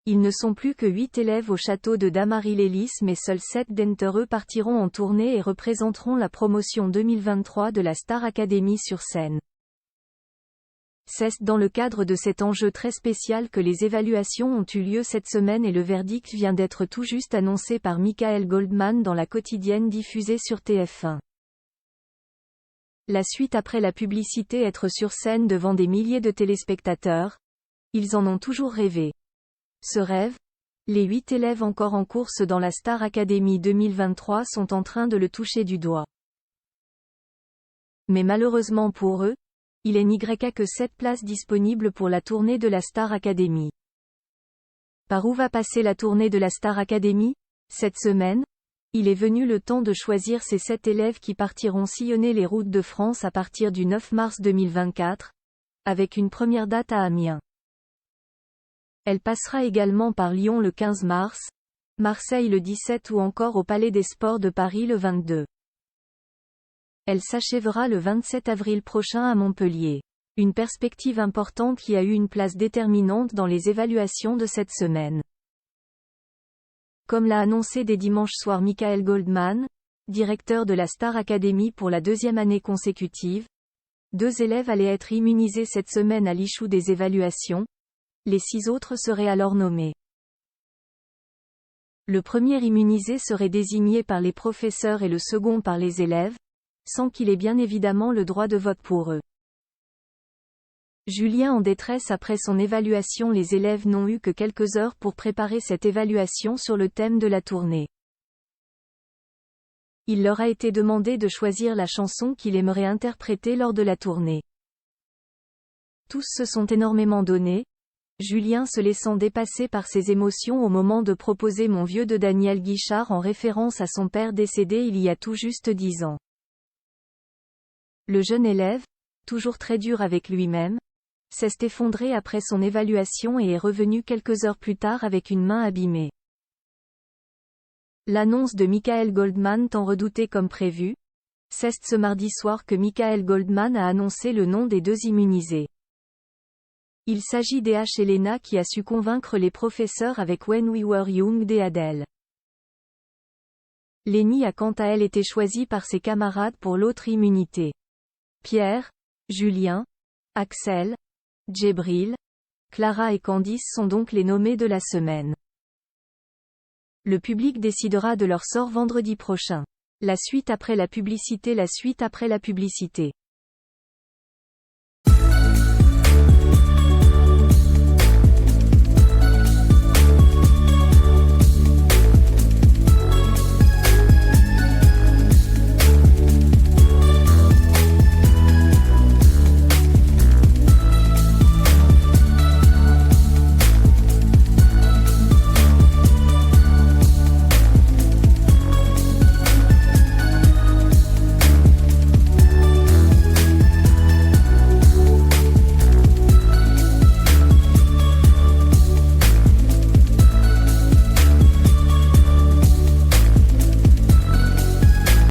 Ils ne sont plus que 8 élèves au château de Damary-lès-Lys mais seuls 7 d'entre eux partiront en tournée et représenteront la promotion 2023 de la Star Academy sur scène. C'est dans le cadre de cet enjeu très spécial que les évaluations ont eu lieu cette semaine et le verdict vient d'être tout juste annoncé par Michael Goldman dans la quotidienne diffusée sur TF1. La suite après la publicité, être sur scène devant des milliers de téléspectateurs. Ils en ont toujours rêvé. Ce rêve, les 8 élèves encore en course dans la Star Academy 2023 sont en train de le toucher du doigt. Mais malheureusement pour eux, il n'y a que 7 places disponibles pour la tournée de la Star Academy. Par où va passer la tournée de la Star Academy? Cette semaine, il est venu le temps de choisir ces 7 élèves qui partiront sillonner les routes de France à partir du 9 mars 2024, avec une première date à Amiens. Elle passera également par Lyon le 15 mars, Marseille le 17 ou encore au Palais des Sports de Paris le 22. Elle s'achèvera le 27 avril prochain à Montpellier. Une perspective importante qui a eu une place déterminante dans les évaluations de cette semaine. Comme l'a annoncé dès dimanche soir Michael Goldman, directeur de la Star Academy pour la 2e année consécutive, 2 élèves allaient être immunisés cette semaine à l'issue des évaluations, les 6 autres seraient alors nommés. Le premier immunisé serait désigné par les professeurs et le second par les élèves, sans qu'il ait bien évidemment le droit de vote pour eux. Julien en détresse après son évaluation. Les élèves n'ont eu que quelques heures pour préparer cette évaluation sur le thème de la tournée. Il leur a été demandé de choisir la chanson qu'il aimerait interpréter lors de la tournée. Tous se sont énormément donnés, Julien se laissant dépasser par ses émotions au moment de proposer Mon vieux de Daniel Guichard en référence à son père décédé il y a tout juste 10 ans. Le jeune élève, toujours très dur avec lui-même, s'est effondré après son évaluation et est revenu quelques heures plus tard avec une main abîmée. L'annonce de Michael Goldman tant redoutée comme prévu. C'est ce mardi soir que Michael Goldman a annoncé le nom des 2 immunisés. Il s'agit d'E.H. Elena qui a su convaincre les professeurs avec When We Were Young d'Adèle. Lenny a quant à elle été choisie par ses camarades pour l'autre immunité. Pierre, Julien, Axel, Djibril, Clara et Candice sont donc les nommés de la semaine. Le public décidera de leur sort vendredi prochain. La suite après la publicité.